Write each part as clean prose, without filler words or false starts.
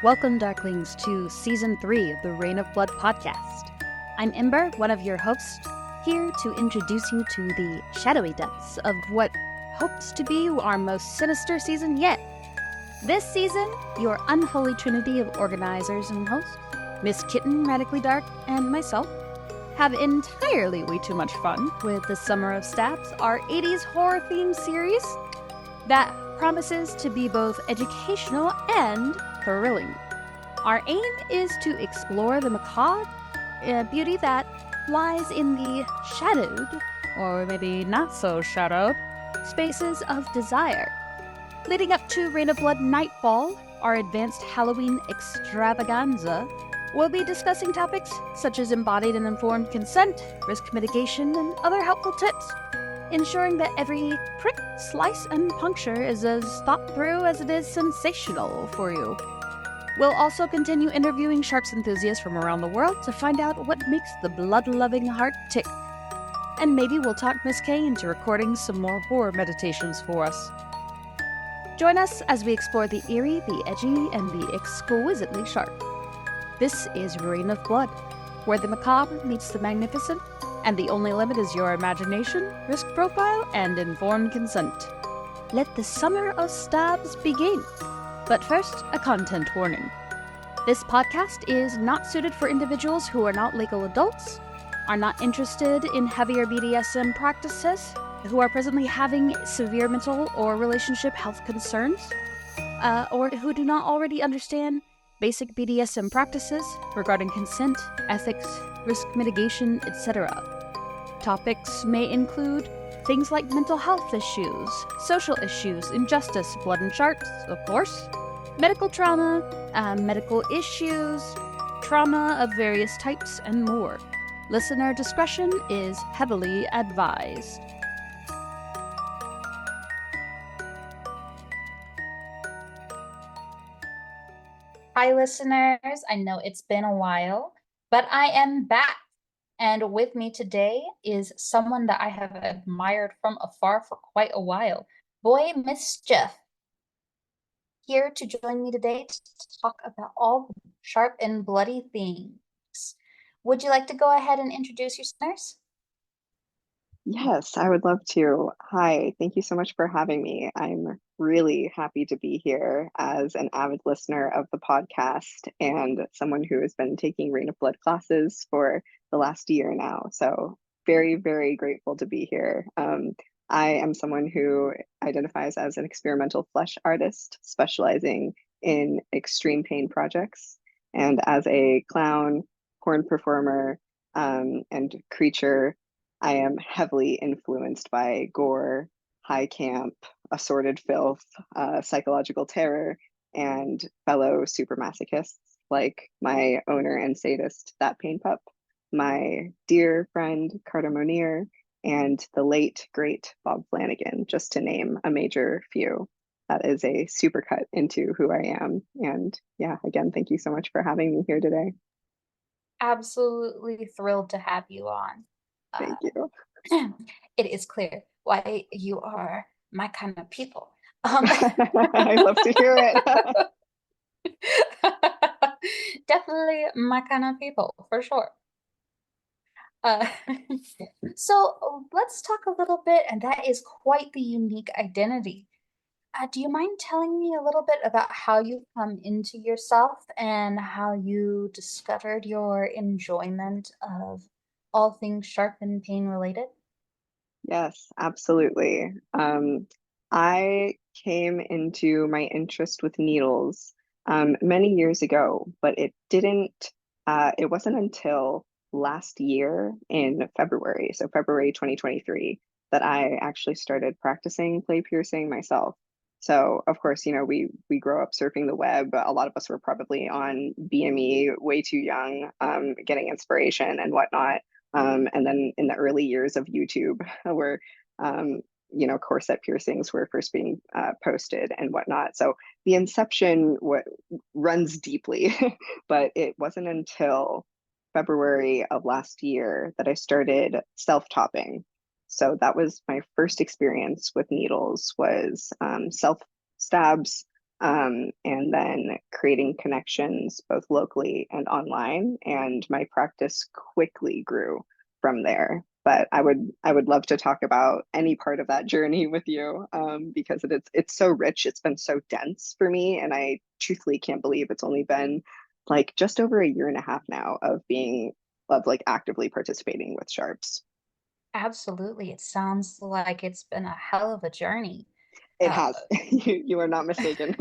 Welcome, Darklings, to Season 3 of the Reign of Blood podcast. I'm Ember, one of your hosts, here to introduce you to the shadowy depths of what hopes to be our most sinister season yet. This season, your unholy trinity of organizers and hosts, Miss Kitten, Radically Dark, and myself, have entirely way too much fun with the Summer of Stabs, our 80s horror-themed series that promises to be both educational and thrilling. Our aim is to explore the macabre beauty that lies in the shadowed, or maybe not so shadowed, spaces of desire. Leading up to Reign of Blood Nightfall, our advanced Halloween extravaganza, we'll be discussing topics such as embodied and informed consent, risk mitigation, and other helpful tips, ensuring that every prick, slice, and puncture is as thought through as it is sensational for you. We'll also continue interviewing sharps enthusiasts from around the world to find out what makes the blood-loving heart tick. And maybe we'll talk Miss K into recording some more horror meditations for us. Join us as we explore the eerie, the edgy, and the exquisitely sharp. This is Reign of Blood, where the macabre meets the magnificent, and the only limit is your imagination, risk profile, and informed consent. Let the Summer of Stabs begin. But first, a content warning. This podcast is not suited for individuals who are not legal adults, are not interested in heavier BDSM practices, who are presently having severe mental or relationship health concerns, or who do not already understand basic BDSM practices regarding consent, ethics, risk mitigation, etc. Topics may include things like mental health issues, social issues, injustice, blood and sharks, of course, medical trauma, medical issues, trauma of various types, and more. Listener discretion is heavily advised. Hi, listeners. I know it's been a while, but I am back. And with me today is someone that I have admired from afar for quite a while. Boy, Mischief, here to join me today to talk about all the sharp and bloody things. Would you like to go ahead and introduce your listeners? Yes, I would love to. Hi, thank you so much for having me. I'm really happy to be here as an avid listener of the podcast and someone who has been taking Reign of Blood classes for the last year now. So very, very grateful to be here. I am someone who identifies as an experimental flesh artist, specializing in extreme pain projects. And as a clown, porn performer, and creature, I am heavily influenced by gore, high camp, assorted filth, psychological terror, and fellow supermasochists like my owner and sadist, THATPAINPUP, my dear friend, Carta Monir, and the late, great Bob Flanagan, just to name a major few. That is a supercut into who I am. And yeah, again, thank you so much for having me here today. Absolutely thrilled to have you on. Thank you. It is clear why you are my kind of people. I love to hear it. Definitely my kind of people, for sure. Uh, so let's talk a little bit, and that is quite the unique identity. Do you mind telling me a little bit about how you've come into yourself and how you discovered your enjoyment of all things sharp and pain related? Yes, absolutely. I came into my interest with needles many years ago, but it wasn't until last year in February, so February 2023, that I actually started practicing play piercing myself. So, of course, we grow up surfing the web. A lot of us were probably on BME way too young, getting inspiration and whatnot. And then in the early years of YouTube, where corset piercings were first being posted and whatnot. So the inception runs deeply, but it wasn't until February of last year that I started self-topping. So that was my first experience with needles, was self stabs and then creating connections both locally and online. And my practice quickly grew from there. But I would love to talk about any part of that journey with you, because it's so rich. It's been so dense for me, and I truthfully can't believe it's only been like just over a year and a half now of like actively participating with sharps. Absolutely. It sounds like it's been a hell of a journey. It Uh, has. You are not mistaken.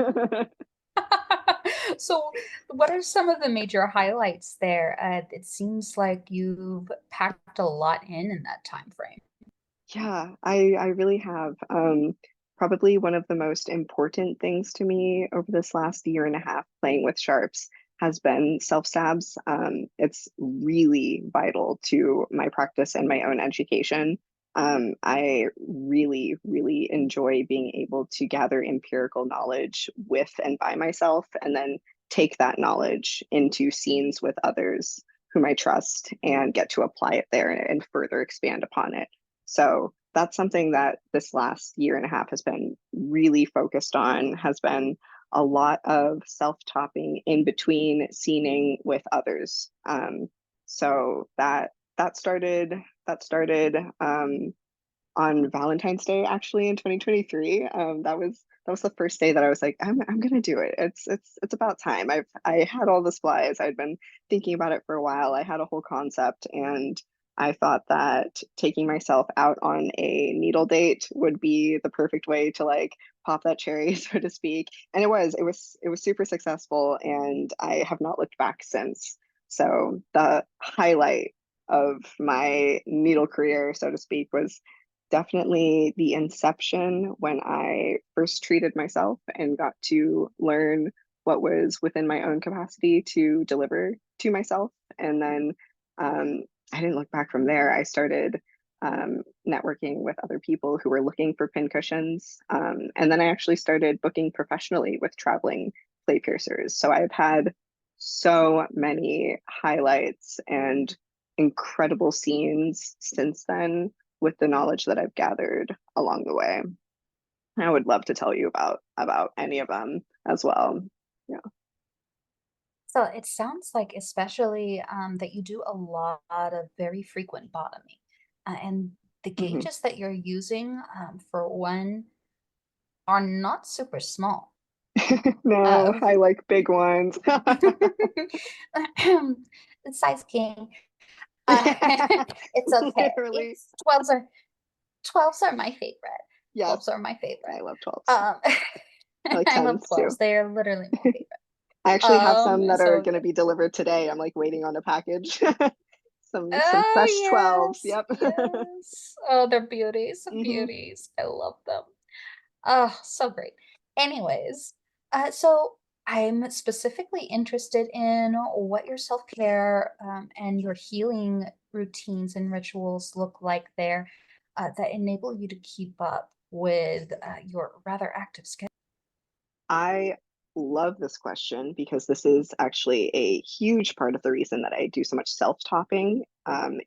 so, what are some of the major highlights there? It seems like you've packed a lot in that time frame. Yeah, I really have. Probably one of the most important things to me over this last year and a half playing with sharps has been self stabs. It's really vital to my practice and my own education. I really, really enjoy being able to gather empirical knowledge with and by myself, and then take that knowledge into scenes with others whom I trust and get to apply it there and further expand upon it. So that's something that this last year and a half has been really focused on, has been a lot of self-topping in between scening with others. So that started on Valentine's Day actually in 2023. That was the first day that I was like, I'm gonna do it. It's about time. I had all the supplies. I'd been thinking about it for a while. I had a whole concept, and I thought that taking myself out on a needle date would be the perfect way to like pop that cherry, so to speak. And it was super successful, and I have not looked back since. So the highlight of my needle career, so to speak, was definitely the inception when I first treated myself and got to learn what was within my own capacity to deliver to myself. And then I didn't look back from there. I started networking with other people who were looking for pin cushions. And then I actually started booking professionally with traveling play piercers. So I've had so many highlights and incredible scenes since then with the knowledge that I've gathered along the way. I would love to tell you about any of them as well. Yeah. So it sounds like, especially that you do a lot of very frequent bottoming, and the Mhm. gauges that you're using, for one, are not super small. No, Uh, I like big ones. size king. It's okay. Literally. It's 12s are my favorite. Yes, 12s are my favorite. I love 12s. Um, I like I love 10s 12s. too. They are literally my favorite. I actually have some that are So going to be delivered today. I'm like waiting on a package. Some fresh oh 12s. yes, Yep. yes. Oh, they're beauties, Hmm. beauties. I love them. Oh, so great. Anyways, so I'm specifically interested in what your self-care and your healing routines and rituals look like there, that enable you to keep up with your rather active schedule. I love this question because this is actually a huge part of the reason that I do so much self-topping.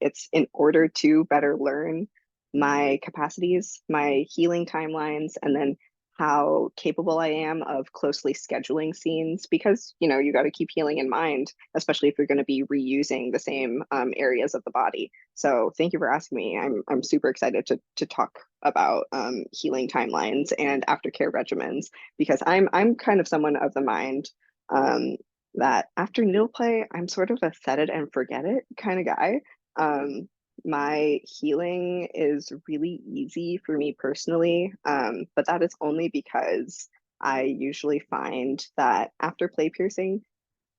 It's in order to better learn my capacities, my healing timelines, and then how capable I am of closely scheduling scenes because you got to keep healing in mind, especially if you're going to be reusing the same areas of the body. So thank you for asking me. I'm super excited to talk about healing timelines and aftercare regimens because I'm kind of someone of the mind um, that after needle play, I'm sort of a set it and forget it kind of guy. Um, my healing is really easy for me personally, but that is only because I usually find that after play piercing,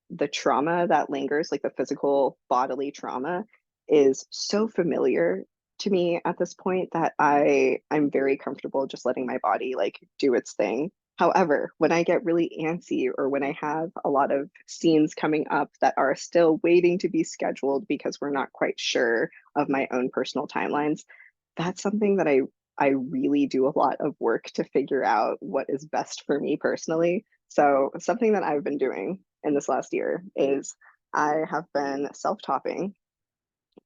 the trauma that lingers, like the physical bodily trauma, is so familiar to me at this point that I'm very comfortable just letting my body like do its thing. However, when I get really antsy or when I have a lot of scenes coming up that are still waiting to be scheduled because we're not quite sure of my own personal timelines, that's something that I really do a lot of work to figure out what is best for me personally. So something that I've been doing in this last year is I have been self-topping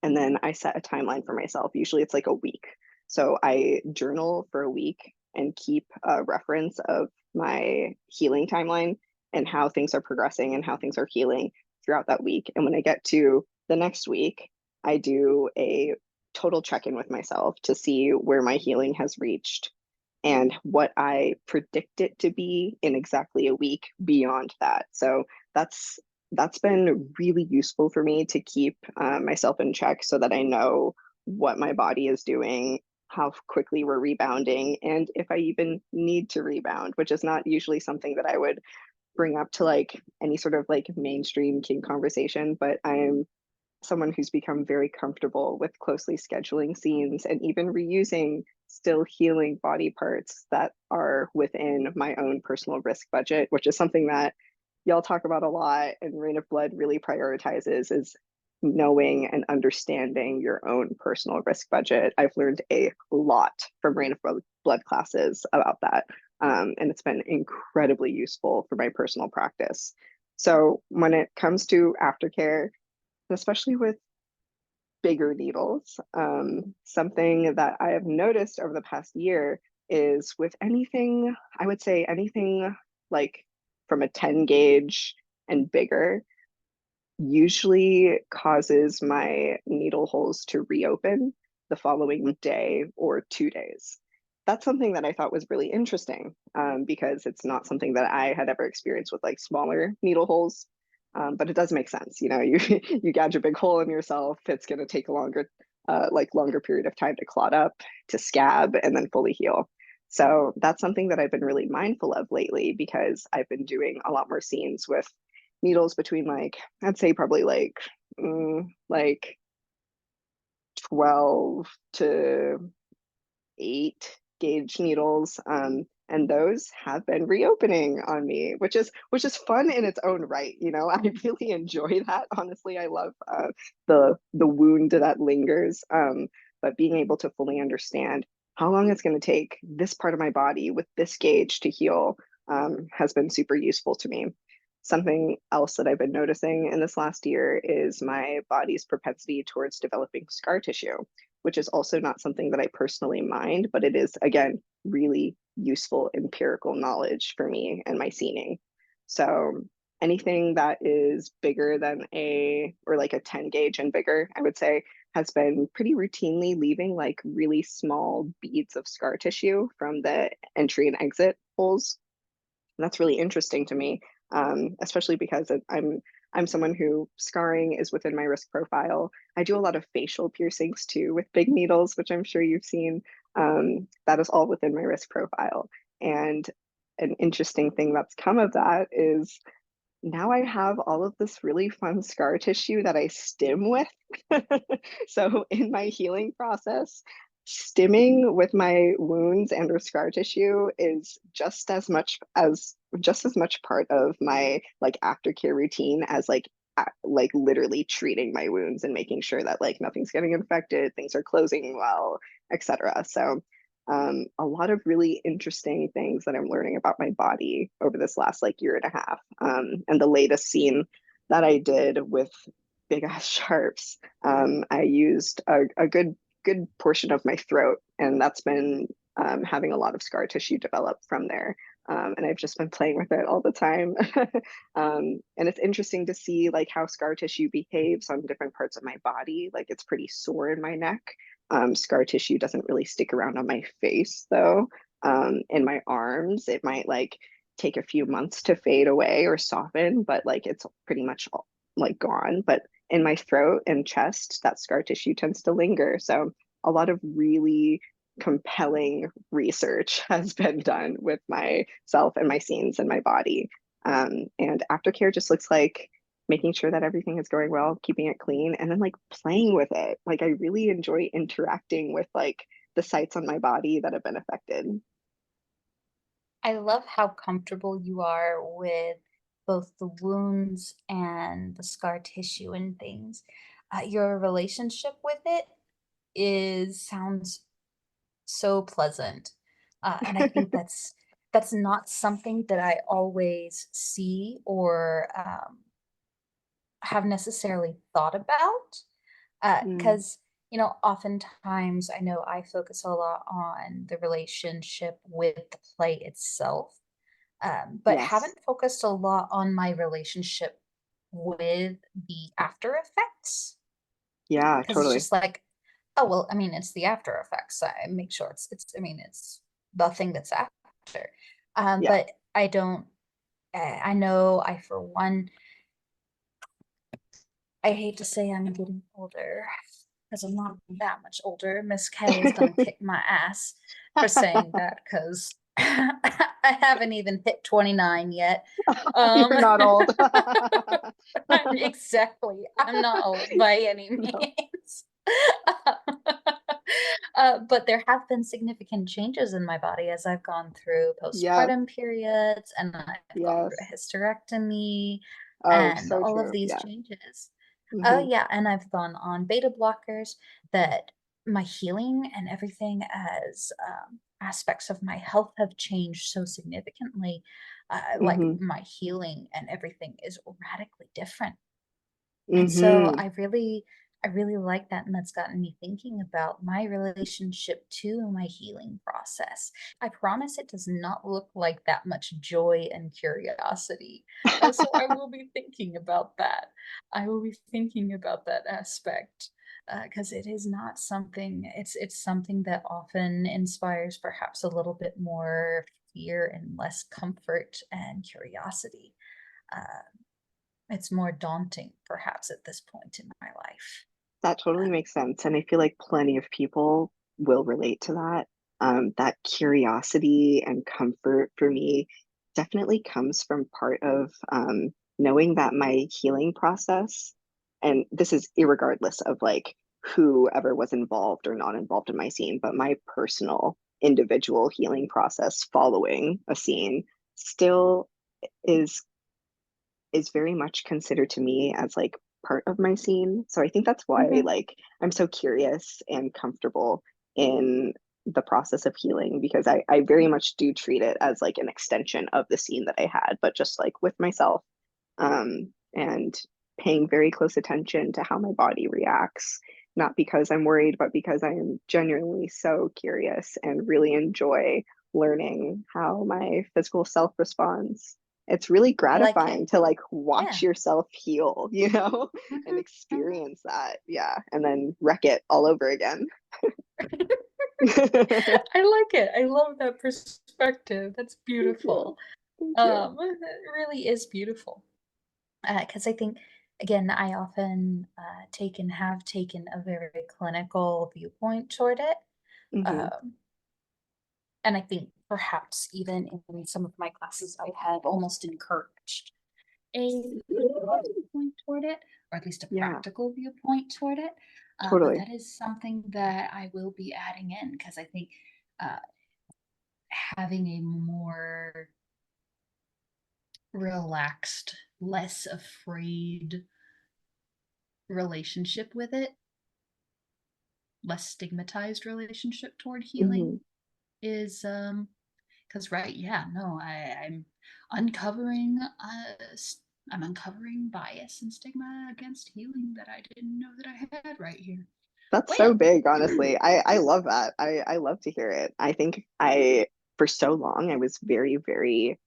and then I set a timeline for myself. Usually it's like a week. So I journal for a week and keep a reference of my healing timeline and how things are progressing and how things are healing throughout that week. And when I get to the next week, I do a total check-in with myself to see where my healing has reached and what I predict it to be in exactly a week beyond that. So that's been really useful for me to keep myself in check so that I know what my body is doing, how quickly we're rebounding, and if I even need to rebound, which is not usually something that I would bring up to like any sort of like mainstream kink conversation, but I'm someone who's become very comfortable with closely scheduling scenes and even reusing still healing body parts that are within my own personal risk budget, which is something that y'all talk about a lot and Rain of Blood really prioritizes is knowing and understanding your own personal risk budget. I've learned a lot from Rain of Blood classes about that. And it's been incredibly useful for my personal practice. So when it comes to aftercare, especially with bigger needles. Something that I have noticed over the past year is with anything, I would say anything like from a 10 gauge and bigger, usually causes my needle holes to reopen the following day or 2 days. That's something that I thought was really interesting because it's not something that I had ever experienced with like smaller needle holes. But it does make sense, you know, you gouge a big hole in yourself, it's going to take a longer period of time to clot up, to scab, and then fully heal. So that's something that I've been really mindful of lately because I've been doing a lot more scenes with needles between like I'd say probably like 12 to 8 gauge needles, and those have been reopening on me, which is fun in its own right. You know, I really enjoy that. Honestly, I love the wound that lingers, but being able to fully understand how long it's going to take this part of my body with this gauge to heal has been super useful to me. Something else that I've been noticing in this last year is my body's propensity towards developing scar tissue, which is also not something that I personally mind, but it is, again, really useful empirical knowledge for me and my scening. So anything that is bigger than or like a 10 gauge and bigger, I would say, has been pretty routinely leaving like really small beads of scar tissue from the entry and exit holes. And that's really interesting to me, especially because I'm someone who scarring is within my risk profile. I do a lot of facial piercings too with big needles, which I'm sure you've seen. That is all within my risk profile. And an interesting thing that's come of that is now I have all of this really fun scar tissue that I stim with. So in my healing process, stimming with my wounds and or scar tissue is just as much part of my like aftercare routine as like literally treating my wounds and making sure that like nothing's getting infected, things are closing well, etc. So a lot of really interesting things that I'm learning about my body over this last like year and a half. And the latest scene that I did with big ass sharps, I used a good portion of my throat, and that's been having a lot of scar tissue develop from there. And I've just been playing with it all the time. And it's interesting to see like how scar tissue behaves on different parts of my body. Like it's pretty sore in my neck. Scar tissue doesn't really stick around on my face though. In my arms, it might like take a few months to fade away or soften, but like it's pretty much like gone. But in my throat and chest, that scar tissue tends to linger. So a lot of really compelling research has been done with myself and my scenes and my body. And aftercare just looks like making sure that everything is going well, keeping it clean, and then like playing with it. Like I really enjoy interacting with like the sites on my body that have been affected. I love how comfortable you are with both the wounds and the scar tissue and things. Your relationship with it is sounds so pleasant. And I think that's not something that I always see or have necessarily thought about. Mm, Because oftentimes I know I focus a lot on the relationship with the play itself, but Yes. haven't focused a lot on my relationship with the after effects, Yeah, because it's totally. just like, oh well, I mean, it's the after effects. I make sure I mean, it's the thing that's after. Yeah. But I don't. I know I for one, I hate to say I'm getting older because I'm not that much older. Miss K is gonna kick my ass for saying that because I haven't even hit 29 yet. You're not old. Exactly. I'm not old by any No. means. But there have been significant changes in my body as I've gone through Yes. postpartum periods and I've gone through a Yes. hysterectomy Oh, and so all of true. these Yeah. changes. Oh Hmm. yeah, and I've gone on beta blockers that my healing and everything as aspects of my health have changed so significantly. Like Hmm. my healing and everything is radically different. And so Hmm. I really like that, and that's gotten me thinking about my relationship to my healing process. I promise it does not look like that much joy and curiosity. So I will be thinking about that. I will be thinking about that aspect because it is not something. It's something that often inspires perhaps a little bit more fear and less comfort and curiosity. Uh, it's more daunting, perhaps, at this point in my life. That totally Um, makes sense. And I feel like plenty of people will relate to that. That curiosity and comfort for me definitely comes from part of knowing that my healing process, and this is irregardless of like whoever was involved or not involved in my scene, but my personal individual healing process following a scene still is is very much considered to me as like part of my scene. So I think that's why mhm. like I'm so curious and comfortable in the process of healing because I very much do treat it as like an extension of the scene that I had, but just like with myself. And paying very close attention to how my body reacts, not because I'm worried, but because I am genuinely so curious and really enjoy learning how my physical self responds. It's really I like it. gratifying to like Yeah. watch yourself heal, and Mhm, mhm. experience that. Yeah. And then wreck it all over again. I like it. I love that perspective. That's Thank you. beautiful. Thank you. It really is beautiful. Because I think, again, I often take and have taken a very clinical viewpoint toward it. Hmm. Um, and I think perhaps even in some of my classes, I have almost encouraged a viewpoint toward it, or at least a Yeah, practical viewpoint toward it. But totally. that is something that I will be adding in because I think uh, having a more relaxed, less afraid relationship with it, less stigmatized relationship toward Hmm. healing is because right, yeah, no, I'm uncovering I'm uncovering bias and stigma against healing that I didn't know that I had right here. That's so Well, big, honestly. I love that. I love to hear it. I think I for so long I was very, very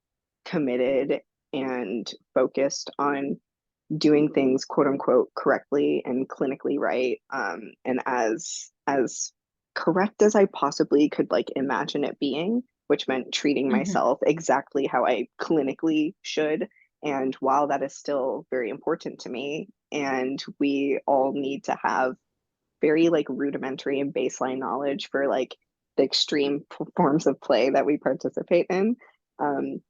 committed and focused on doing things quote unquote correctly and clinically right. And as correct as I possibly could like imagine it being, which meant treating mhm, myself exactly how I clinically should. And while that is still very important to me, and we all need to have very like rudimentary and baseline knowledge for like the extreme forms of play that we participate in.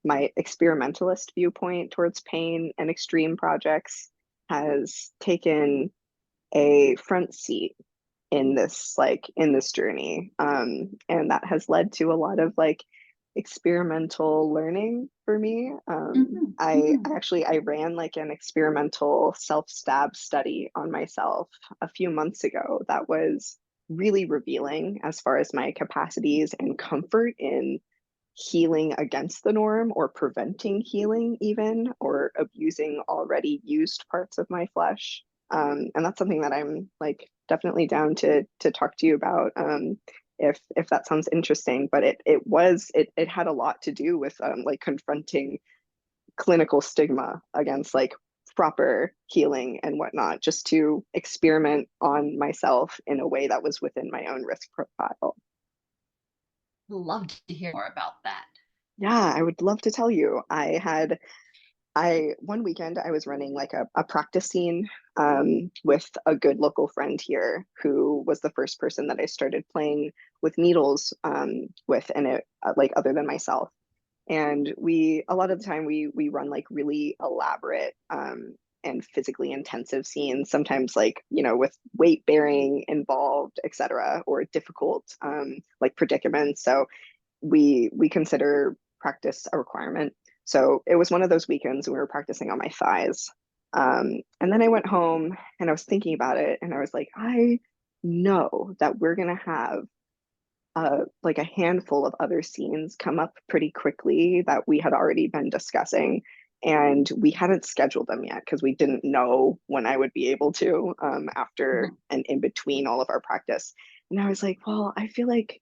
My experimentalist viewpoint towards pain and extreme projects has taken a front seat in this journey, and that has led to a lot of like experimental learning for me. mhm, I mhm. actually I ran like an experimental self-stab study on myself a few months ago that was really revealing as far as my capacities and comfort in healing against the norm or preventing healing even or abusing already used parts of my flesh. And that's something that I'm like definitely down to talk to you about, if that sounds interesting. But it had a lot to do with like confronting clinical stigma against like proper healing and whatnot, just to experiment on myself in a way that was within my own risk profile. Love to hear more about that. Yeah, I would love to tell you. I one weekend I was running like a practice scene with a good local friend here who was the first person that I started playing with needles with, and it like other than myself. And we a lot of the time we run like really elaborate and physically intensive scenes, sometimes like, you know, with weight bearing involved, etc., or difficult like predicaments. So we consider practice a requirement. So it was one of those weekends we were practicing on my thighs. And then I went home and I was thinking about it and I was like, I know that we're gonna have like a handful of other scenes come up pretty quickly that we had already been discussing. And we hadn't scheduled them yet because we didn't know when I would be able to after and in between all of our practice. And I was like, well, I feel like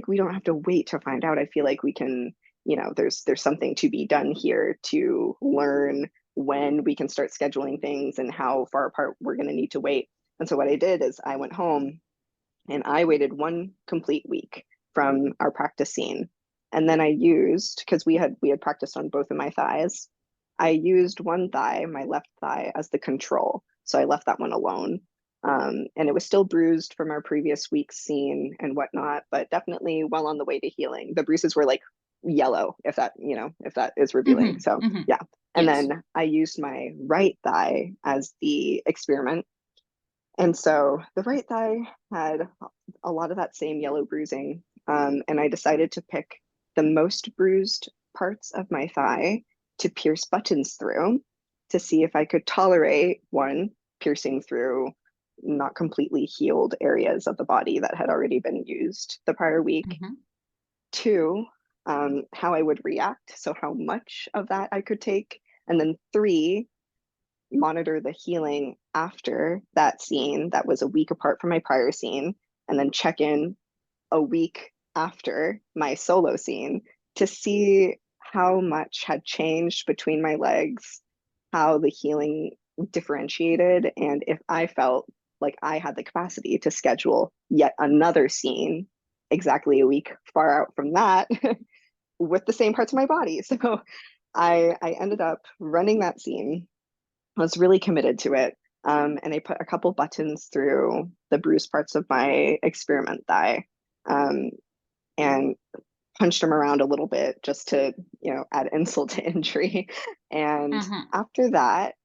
we don't have to wait to find out. I feel like we can, you know, there's something to be done here to learn when we can start scheduling things and how far apart we're going to need to wait. And so what I did is I went home and I waited one complete week from our practice scene. And then I used, because we had practiced on both of my thighs, I used one thigh, my left thigh, as the control. So I left that one alone. And it was still bruised from our previous week's scene and whatnot, but definitely well on the way to healing. The bruises were like yellow, if that, you know, if that is revealing. So yeah. And Yes. then I used my right thigh as the experiment. And so the right thigh had a lot of that same yellow bruising. And I decided to pick the most bruised parts of my thigh to pierce buttons through to see if I could tolerate one, piercing through not completely healed areas of the body that had already been used the prior week. Two, how I would react. So, how much of that I could take. And then three, monitor the healing after that scene that was a week apart from my prior scene, and then check in a week after my solo scene to see how much had changed between my legs, how the healing differentiated, and if I felt like I had the capacity to schedule yet another scene exactly a week far out from that with the same parts of my body. So I ended up running that scene. I was really committed to it. And I put a couple buttons through the bruised parts of my experiment thigh, um, and punched them around a little bit just to, you know, add insult to injury. And after that,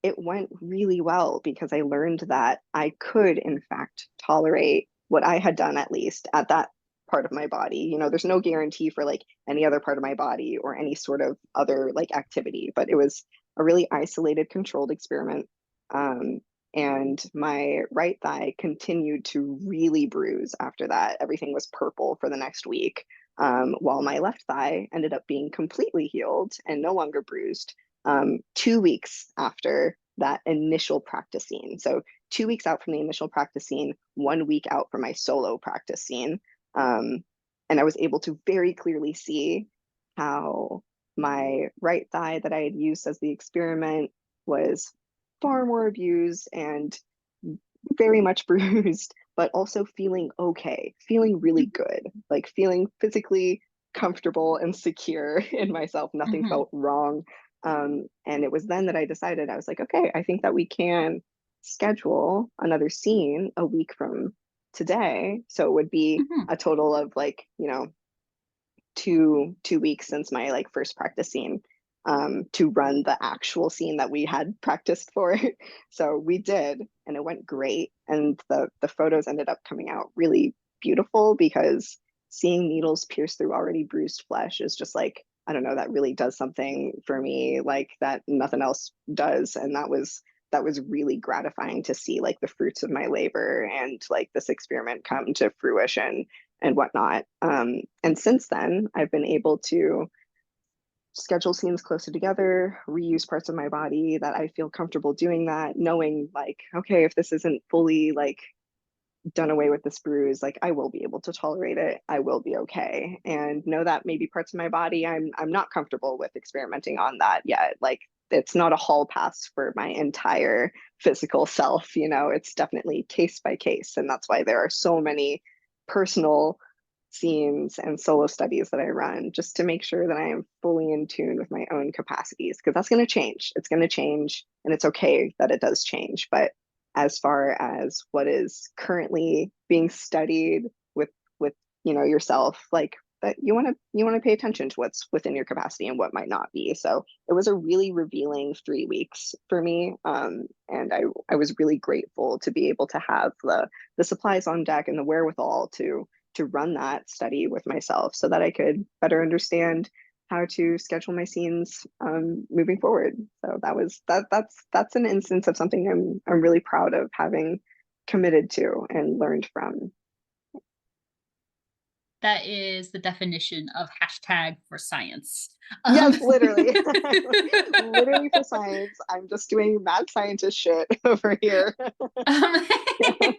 it went really well because I learned that I could, in fact, tolerate what I had done, at least at that part of my body. You know, there's no guarantee for like any other part of my body or any sort of other like activity, but it was a really isolated, controlled experiment. Um, and my right thigh continued to really bruise after that. Everything was purple for the next week, while my left thigh ended up being completely healed and no longer bruised 2 weeks after that initial practice scene. So 2 weeks out from the initial practice scene, 1 week out from my solo practice scene. And I was able to very clearly see how my right thigh that I had used as the experiment was far more abused and very much bruised, but also feeling okay, feeling really good, like feeling physically comfortable and secure in myself. Nothing felt wrong. And it was then that I decided, I was like, okay, I think that we can schedule another scene a week from today. So it would be a total of like, you know, two weeks since my like first practice scene, to run the actual scene that we had practiced for. So we did, and it went great. And the photos ended up coming out really beautiful because seeing needles pierce through already bruised flesh is just like, I don't know, that really does something for me like that nothing else does. And that was really gratifying to see like the fruits of my labor and like this experiment come to fruition and whatnot. And since then, I've been able to schedule scenes closer together, reuse parts of my body that I feel comfortable doing that, knowing like, okay, if this isn't fully like done away with this bruise, like I will be able to tolerate it. I will be okay. And know that maybe parts of my body I'm not comfortable with experimenting on that yet. Like it's not a hall pass for my entire physical self, you know, it's definitely case by case. And that's why there are so many personal scenes and solo studies that I run just to make sure that I am fully in tune with my own capacities because that's going to change. It's going to change and it's okay that it does change. But as far as what is currently being studied with you know yourself, like that you want to pay attention to what's within your capacity and what might not be. So it was a really revealing 3 weeks for me, and I was really grateful to be able to have the supplies on deck and the wherewithal to run that study with myself so that I could better understand how to schedule my scenes moving forward. So that's an instance of something I'm really proud of having committed to and learned from. That is the definition of hashtag for science. Yes, literally. Literally for science. I'm just doing mad scientist shit over here. Um, Yeah.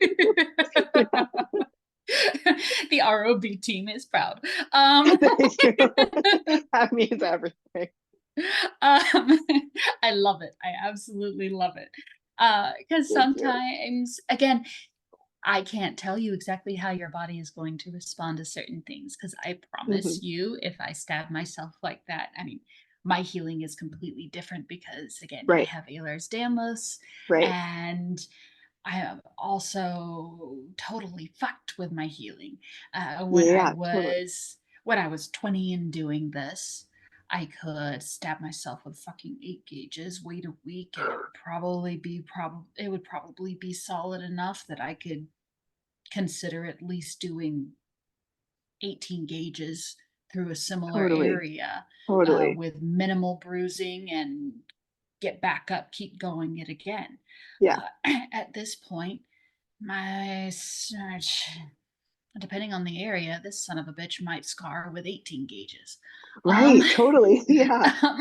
the ROB team is proud. Thank you. That means everything. I love it. I absolutely love it. Because Thank you. sometimes, again, I can't tell you exactly how your body is going to respond to certain things. Because I promise Mhm. you, if I stab myself like that, I mean, my healing is completely different because, again, I Right, have Ehlers-Danlos, right. and I am also totally fucked with my healing. Yeah, totally. When I was 20 and doing this, I could stab myself with fucking 8 gauges, wait a week, and it would probably be solid enough that I could consider at least doing 18 gauges through a similar Totally. area Totally. with minimal bruising and get back up, keep going it again. Yeah. At this point, my depending on the area, this son of a bitch might scar with 18 gauges. Um, Right. Totally. Yeah. um,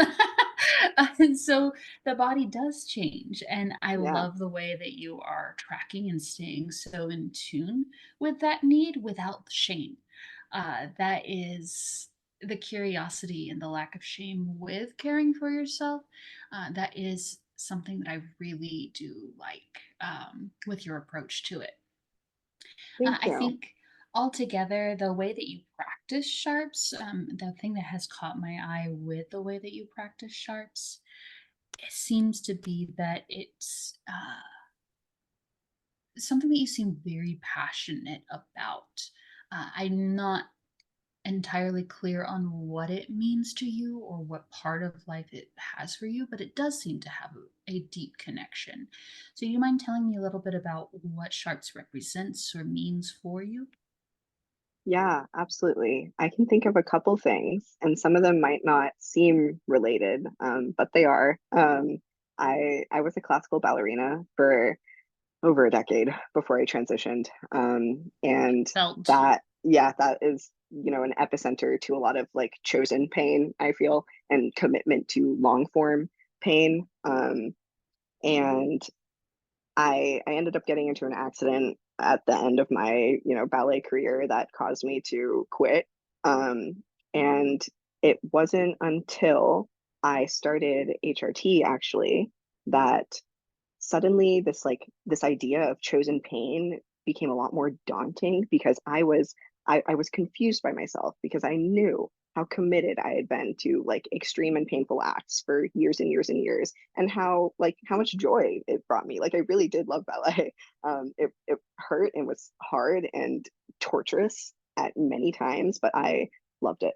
and so the body does change. And I Yeah. love the way that you are tracking and staying so in tune with that need without the shame. That is the curiosity and the lack of shame with caring for yourself. That is something that I really do like with your approach to it. Thank I you. think altogether, the way that you practice sharps, the thing that has caught my eye with the way that you practice sharps, it seems to be that it's something that you seem very passionate about. I'm not entirely clear on what it means to you or what part of life it has for you, but it does seem to have a deep connection. So, you mind telling me a little bit about what sharps represents or means for you? Yeah, absolutely. I can think of a couple things, and some of them might not seem related, but they are. I was a classical ballerina for over a decade before I transitioned, and Felt. that yeah, that is you know an epicenter to a lot of like chosen pain. I feel and commitment to long form pain. And I ended up getting into an accident at the end of my, you know, ballet career that caused me to quit. And it wasn't until I started HRT actually that suddenly this idea of chosen pain became a lot more daunting because I was confused by myself because I knew how committed I had been to like extreme and painful acts for years and years and years and how much joy it brought me. Like I really did love ballet. It hurt and was hard and torturous at many times, but I loved it.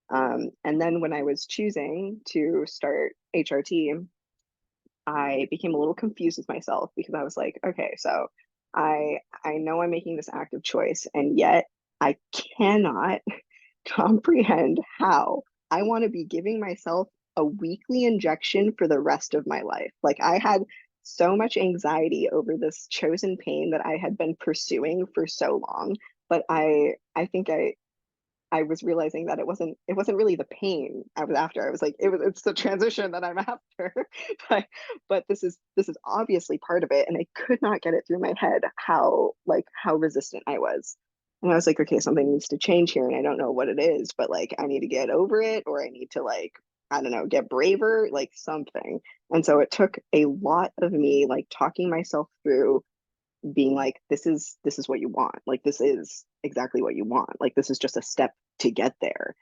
And then when I was choosing to start HRT, I became a little confused with myself because I was like, okay, so I know I'm making this active choice, and yet I cannot comprehend how I want to be giving myself a weekly injection for the rest of my life. Like I had so much anxiety over this chosen pain that I had been pursuing for so long, but I think I was realizing that it wasn't really the pain I was after. I was like, it's the transition that I'm after. but this is obviously part of it, and I could not get it through my head how resistant I was. And I was like, okay, something needs to change here, and I don't know what it is, but like I need to get over it, or I need to like, I don't know, get braver, like something. And so it took a lot of me like talking myself through being like, this is what you want, like this is exactly what you want, like this is just a step to get there,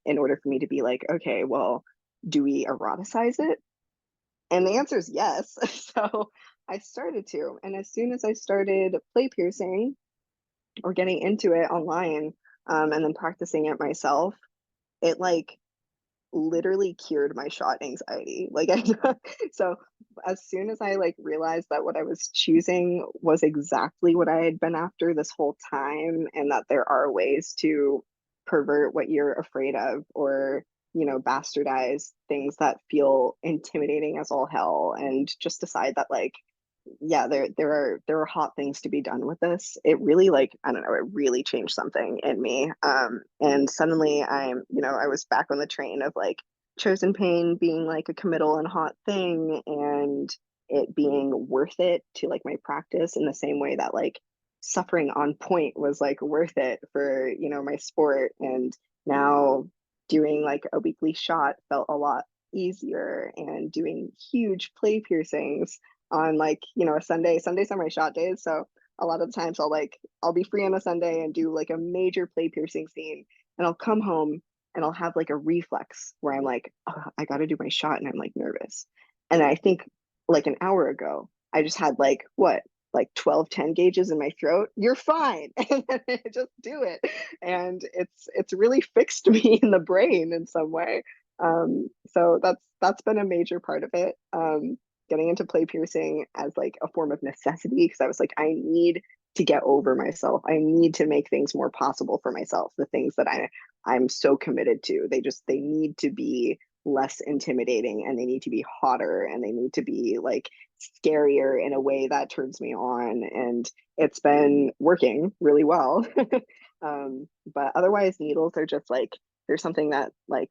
in order for me to be like, okay, well, do we eroticize it? And the answer is yes. So I started to, and as soon as I started play piercing or getting into it online, and then practicing it myself, it like literally cured my shot anxiety. Like I so as soon as I like realized that what I was choosing was exactly what I had been after this whole time, and that there are ways to pervert what you're afraid of, or bastardize things that feel intimidating as all hell, and just decide that like, yeah, there are hot things to be done with this. It really, like, I don't know, it really changed something in me. And suddenly I was back on the train of like chosen pain being like a committal and hot thing, and it being worth it to like my practice, in the same way that like suffering on point was like worth it for my sport. And now doing like a weekly shot felt a lot easier, and doing huge play piercings on like a Sundays are my shot days, so a lot of the times I'll be free on a Sunday and do like a major play piercing scene, and I'll come home and I'll have like a reflex where I'm like, oh, I got to do my shot, and I'm like nervous. And I think like an hour ago I just had like what, like 12 10 gauges in my throat. You're fine. And then I just do it, and it's really fixed me in the brain in some way. So that's been a major part of it. Getting into play piercing as like a form of necessity, because I was like, I need to get over myself. I need to make things more possible for myself. The things that I'm so committed to, they need to be less intimidating, and they need to be hotter, and they need to be like scarier in a way that turns me on. And it's been working really well. But otherwise, needles are just like, there's something that like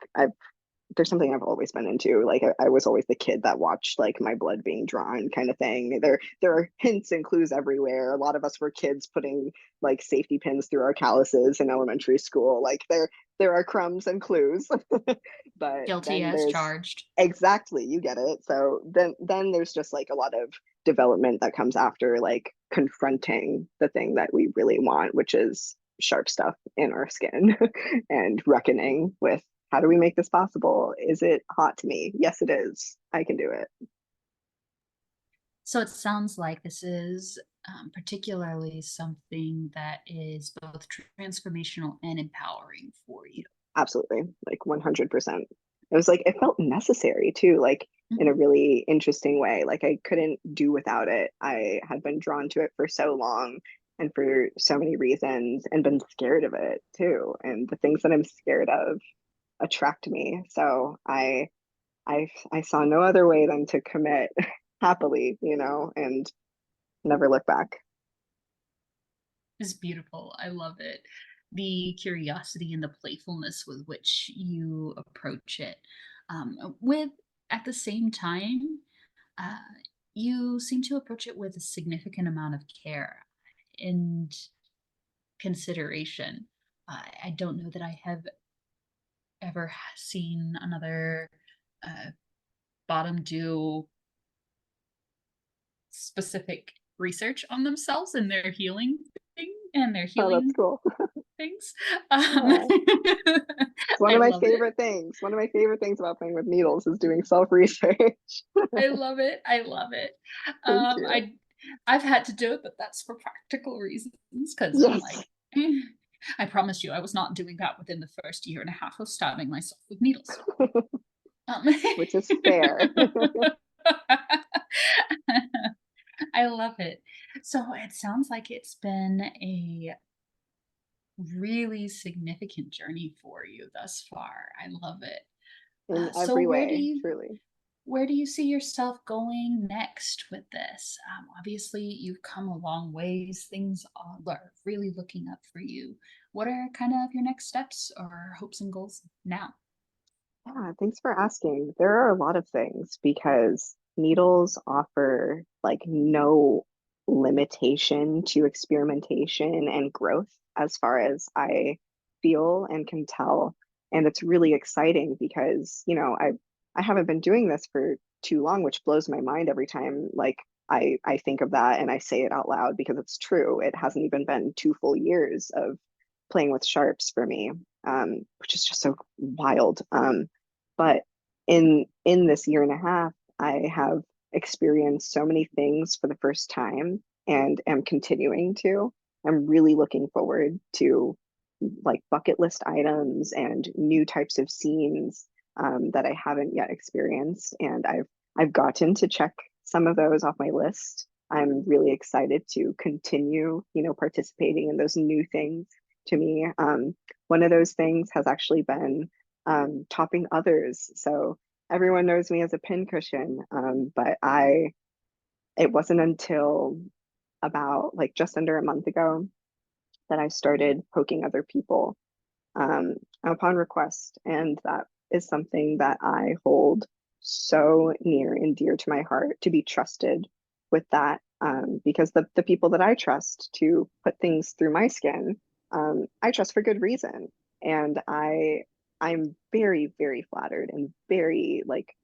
there's something I've always been into. Like I was always the kid that watched like my blood being drawn kind of thing. There are hints and clues everywhere. A lot of us were kids putting like safety pins through our calluses in elementary school. Like there are crumbs and clues. But Guilty then as there's, charged. exactly, you get it. So then there's just like a lot of development that comes after like confronting the thing that we really want, which is sharp stuff in our skin, and reckoning with, how do we make this possible? Is it hot to me? Yes, it is. I can do it. So it sounds like this is particularly something that is both transformational and empowering for you. Absolutely. Like 100%. It was like, it felt necessary too, like in a Mhm. really interesting way. Like I couldn't do without it. I had been drawn to it for so long, and for so many reasons, and been scared of it too. And the things that I'm scared of attract me. So I saw no other way than to commit happily, and never look back. It's beautiful. I love it. The curiosity and the playfulness with which you approach it. With at the same time, uh, you seem to approach it with a significant amount of care and consideration. I don't know that I have ever seen another uh, bottom do specific research on themselves and their healing thing and their Oh, that's healing cool. things. Yeah. It's one I of my love it. favorite things. One of my favorite things about playing with needles is doing self-research. I love it. I love it. Thank you. I've had to do it, but that's for practical reasons because I'm Yes. like, I promise you, I was not doing that within the first year and a half of stabbing myself with needles. Um, Which is fair. I love it. So it sounds like it's been a really significant journey for you thus far. I love it. In So every way, truly. where do you see yourself going next with this? Obviously, you've come a long ways. Things are really looking up for you. what are kind of your next steps or hopes and goals now? Yeah, thanks for asking. There are a lot of things because needles offer like no limitation to experimentation and growth as far as I feel and can tell. And it's really exciting because, I haven't been doing this for too long, which blows my mind every time like I think of that and I say it out loud because it's true. It hasn't even been 2 full years of playing with sharps for me, which is just so wild. But in this year and a half, I have experienced so many things for the first time and am continuing to. I'm really looking forward to like bucket list items and new types of scenes that I haven't yet experienced. And I've gotten to check some of those off my list. I'm really excited to continue, participating in those new things to me. One of those things has actually been topping others. So everyone knows me as a pincushion, but it wasn't until about like just under a month ago that I started poking other people upon request. And that is something that I hold so near and dear to my heart, to be trusted with that. Because the people that I trust to put things through my skin, I trust for good reason. And I'm very, very flattered and very like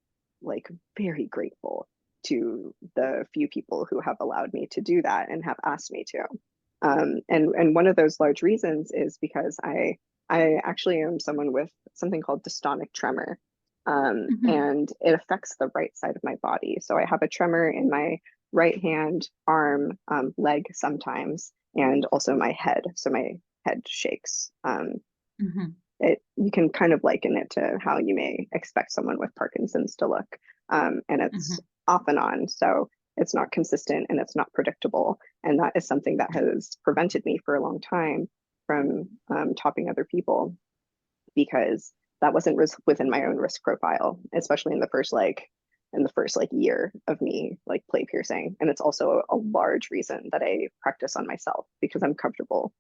very grateful to the few people who have allowed me to do that and have asked me to. And one of those large reasons is because I actually am someone with something called dystonic tremor. Mhm. And it affects the right side of my body. So I have a tremor in my right hand, arm, leg sometimes, and also my head. So my head shakes. Mhm. You can kind of liken it to how you may expect someone with Parkinson's to look. And it's Mhm. off and on. So it's not consistent and it's not predictable. And that is something that has prevented me for a long time from topping other people because that wasn't within my own risk profile, especially in the first year of me like play piercing. And it's also a large reason that I practice on myself because I'm comfortable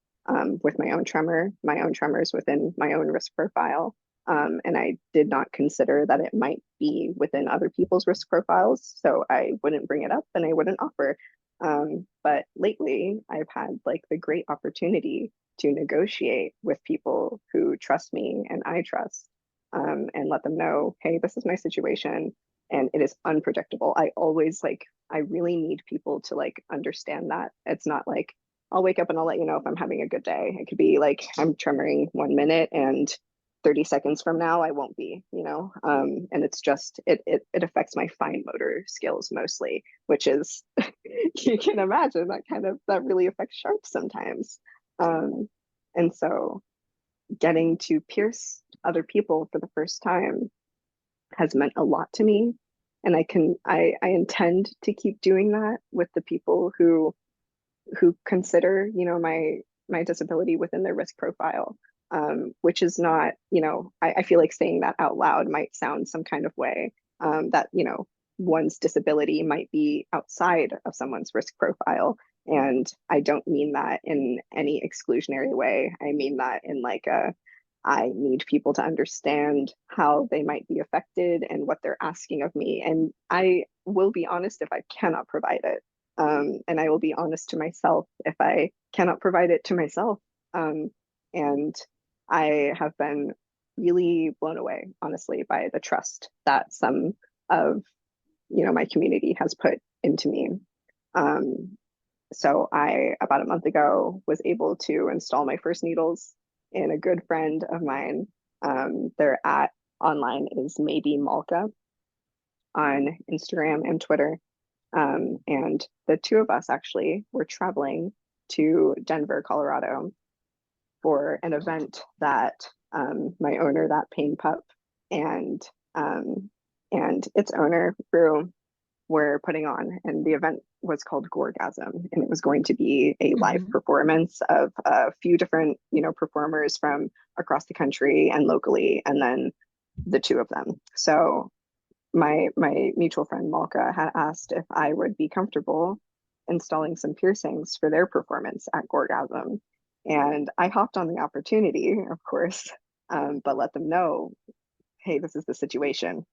with my own tremors within my own risk profile. And I did not consider that it might be within other people's risk profiles. So I wouldn't bring it up and I wouldn't offer. But lately, I've had like the great opportunity to negotiate with people who trust me and I trust, and let them know, hey, this is my situation and it is unpredictable. I really need people to like understand that. It's not like I'll wake up and I'll let you know if I'm having a good day. It could be like I'm tremoring 1 minute and 30 seconds from now I won't be. And it's just it affects my fine motor skills mostly, which is you can imagine that really affects sharps sometimes. um, and so getting to pierce other people for the first time has meant a lot to me, and I intend to keep doing that with the people who consider my disability within their risk profile, which is not, I feel like saying that out loud might sound some kind of way, that one's disability might be outside of someone's risk profile. And I don't mean that in any exclusionary way. I mean that in like I need people to understand how they might be affected and what they're asking of me. And I will be honest if I cannot provide it. And I will be honest to myself if I cannot provide it to myself. And I have been really blown away, honestly, by the trust that some of my community has put into me. Um, so I, about a month ago, was able to install my first needles in a good friend of mine. Their at online is maybe Malka on Instagram and Twitter. And the two of us actually were traveling to Denver, Colorado for an event that my owner, that Pain Pup, and and its owner, Brew, were putting on. And the event was called Gorgasm, and it was going to be a live Mhm. performance of a few different, performers from across the country and locally, and then the two of them. So my mutual friend Malka had asked if I would be comfortable installing some piercings for their performance at Gorgasm. And I hopped on the opportunity, of course, but let them know, hey, this is the situation.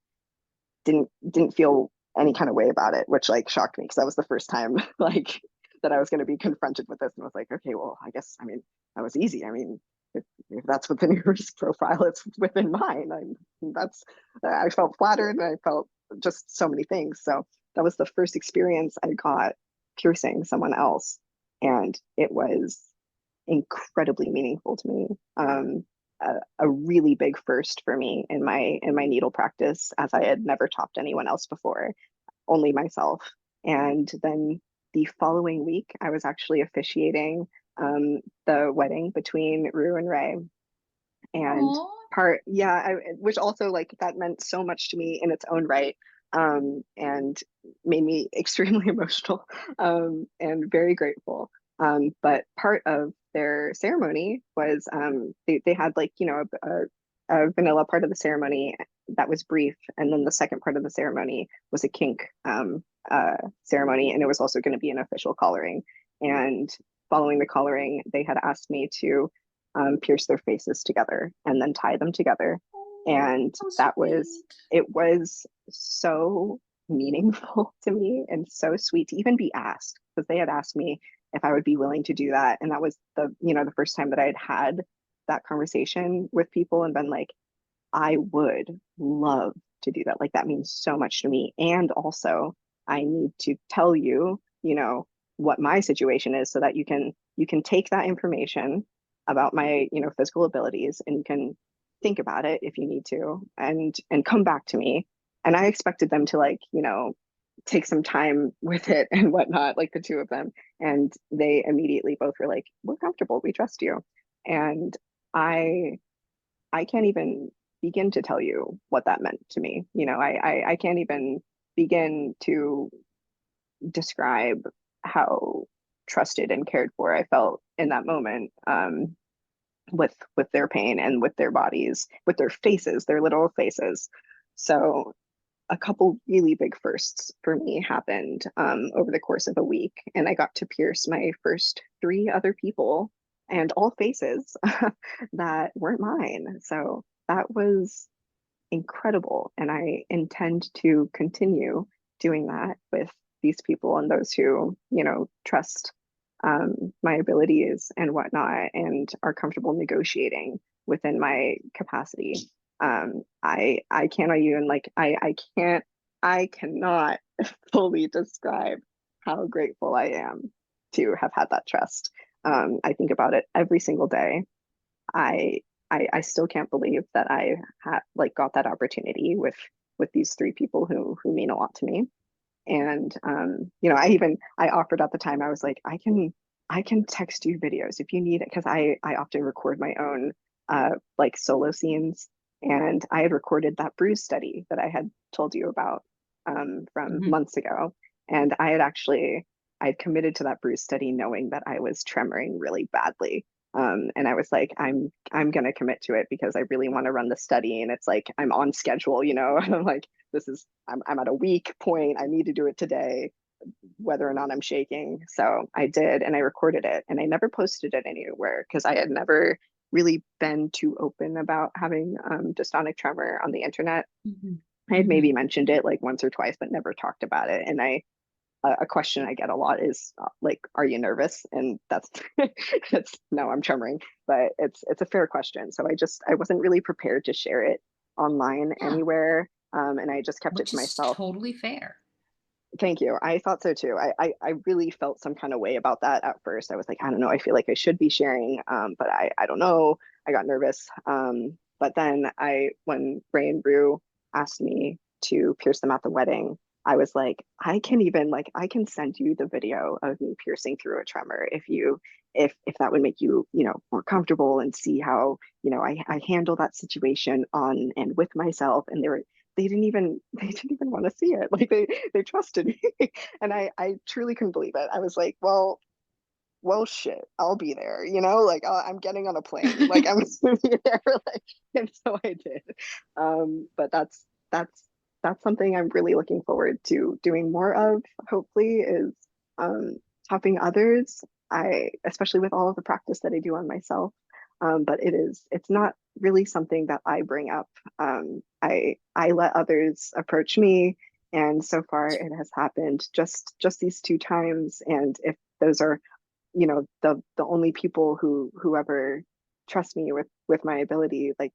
Didn't feel any kind of way about it, which like shocked me because that was the first time like that I was going to be confronted with this, and I was like, okay, well, I guess, I mean, that was easy. I mean, if that's within your risk profile, it's within mine. I felt flattered, and I felt just so many things. So that was the first experience I got piercing someone else, and it was incredibly meaningful to me. A really big first for me in my needle practice, as I had never topped anyone else before, only myself. And then the following week, I was actually officiating the wedding between Rue and Ray. And Aw. which also like that meant so much to me in its own right, and made me extremely emotional, and very grateful. But part of their ceremony was they had like, you know, a vanilla part of the ceremony that was brief, and then the second part of the ceremony was a kink ceremony, and it was also going to be an official collaring. And following the collaring, they had asked me to pierce their faces together and then tie them together. And So that was, sweet. it was so meaningful to me and so sweet to even be asked, because they had asked me if I would be willing to do that. And that was the first time that I had that conversation with people and been like, I would love to do that. Like, that means so much to me. And also, I need to tell you, what my situation is, so that you can take that information about my, physical abilities, and you can think about it if you need to, and come back to me. And I expected them to, like, take some time with it and whatnot, like the two of them. And they immediately both were like, we're comfortable, we trust you. And I I can't even begin to tell you what that meant to me. I can't even begin to describe how trusted and cared for I felt in that moment, with their pain and with their bodies, with their faces, their literal faces. So a couple really big firsts for me happened over the course of a week, and I got to pierce my first three other people, and all faces that weren't mine. So that was incredible, and I intend to continue doing that with these people and those who, trust my abilities and whatnot, and are comfortable negotiating within my capacity. I cannot even like I cannot fully describe how grateful I am to have had that trust. I think about it every single day. I I still can't believe that I had like got that opportunity with these three people who mean a lot to me. And I offered at the time, I was like, I can text you videos if you need it, because I often record my own like solo scenes. And I had recorded that bruise study that I had told you about from Mhm. months ago. And I'd committed to that bruise study knowing that I was tremoring really badly. And I was like, I'm gonna commit to it because I really want to run the study, and it's like I'm on schedule, I'm like, I'm at a weak point. I need to do it today, whether or not I'm shaking. So I did, and I recorded it, and I never posted it anywhere because I had never really been too open about having dystonic tremor on the internet. Mhm. I had maybe Mhm. mentioned it like once or twice, but never talked about it. And a question I get a lot is like, "Are you nervous?" And that's that's no, I'm tremoring, but it's a fair question. So I wasn't really prepared to share it online Yeah, anywhere, and I just kept it which to is myself. totally fair. Thank you. I thought so too. I really felt some kind of way about that at first. I was like, I don't know. I feel like I should be sharing, but I don't know. I got nervous. But then when Ray and Rue asked me to pierce them at the wedding, I was like, I can send you the video of me piercing through a tremor if that would make you, more comfortable, and see how, I handle that situation on and with myself. And they didn't even want to see it. Like they trusted me. And I truly couldn't believe it. I was like, well shit, I'll be there, like I'm getting on a plane, like I'm gonna be there, like. And so I did. But that's something I'm really looking forward to doing more of, hopefully, is um helping others especially with all of the practice that I do on myself, but it's not really something that I bring up. I let others approach me, and so far it has happened just these two times. And if those are, the only people who ever trust me with my ability, like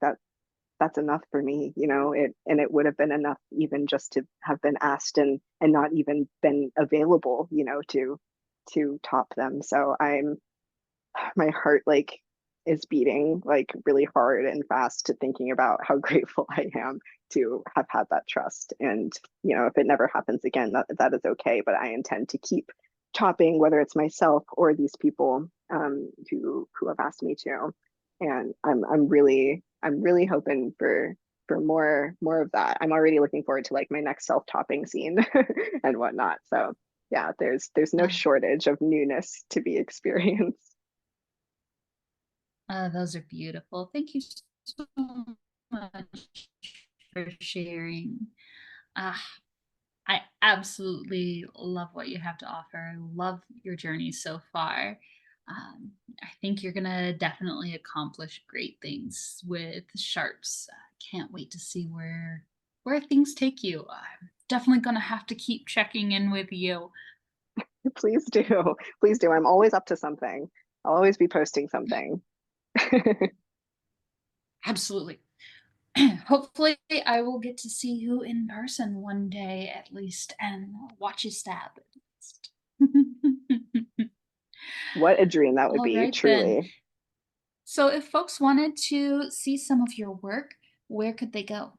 that's enough for me, it would have been enough even just to have been asked and not even been available, to top them. So my heart like is beating like really hard and fast to thinking about how grateful I am to have had that trust. And if it never happens again, that is okay. But I intend to keep topping, whether it's myself or these people who have asked me to. And I'm really hoping for more of that. I'm already looking forward to like my next self-topping scene and whatnot. So yeah, there's no shortage of newness to be experienced. Those are beautiful. Thank you so much for sharing. Uh, I absolutely love what you have to offer. I love your journey so far. I think you're gonna definitely accomplish great things with sharps. Can't wait to see where things take you. I'm definitely gonna have to keep checking in with you. Please do. Please do. I'm always up to something. I'll always be posting something. Absolutely. Hopefully, I will get to see you in person one day at least and watch you stab at least. What a dream that would All be, right, then. truly. So, if folks wanted to see some of your work, where could they go?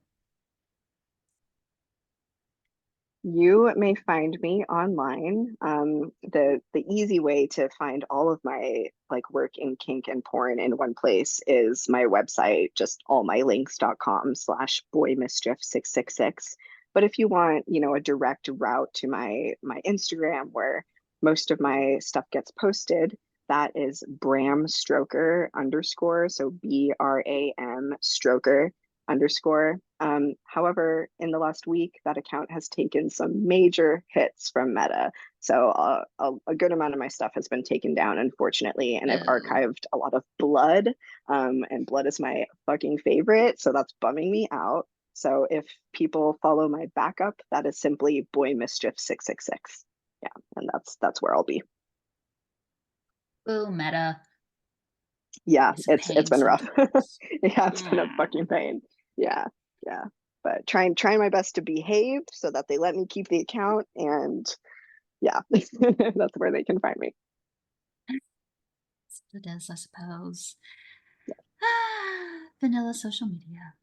You may find me online. The easy way to find all of my like work in kink and porn in one place is my website, just allmylinks.com/boymischief666. But if you want, a direct route to my Instagram where most of my stuff gets posted, that is Bram Stroker _, so BRAM Stroker _. However, in the last week, that account has taken some major hits from Meta. So a good amount of my stuff has been taken down, unfortunately, and I've Oh, archived a lot of blood. And blood is my fucking favorite, so that's bumming me out. So if people follow my backup, that is simply Boy Mischief 666. Yeah, and that's where I'll be. oh, Meta. Yeah, It's a it's pain been rough. sometimes. Yeah, it's been a Mm. fucking pain. Yeah, yeah. But trying my best to behave so that they let me keep the account, and yeah, that's where they can find me. It is, I suppose. Ah, vanilla social media.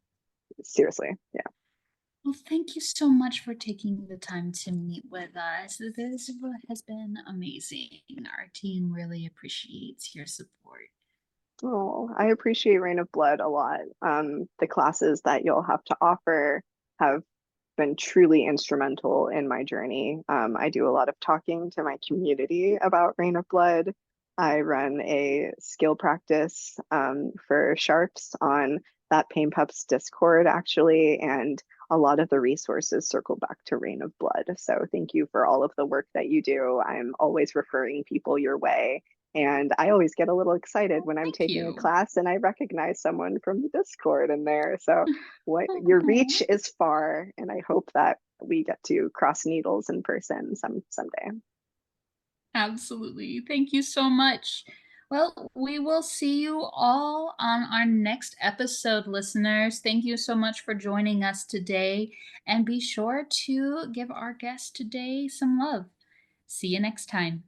Seriously. Yeah. Well, thank you so much for taking the time to meet with us. This has been amazing. Our team really appreciates your support. Oh, I appreciate Rain of Blood a lot. The classes that you'll have to offer have been truly instrumental in my journey. I do a lot of talking to my community about Rain of Blood. I run a skill practice for sharps on that Pain Pups Discord, actually, and a lot of the resources circle back to Rain of Blood. So thank you for all of the work that you do. I'm always referring people your way. And I always get a little excited Oh, when I'm thank taking a you. class and I recognize someone from the Discord in there. So what your reach is far, and I hope that we get to cross needles in person someday. Absolutely. Thank you so much. Well, we will see you all on our next episode, listeners. Thank you so much for joining us today. And be sure to give our guest today some love. See you next time.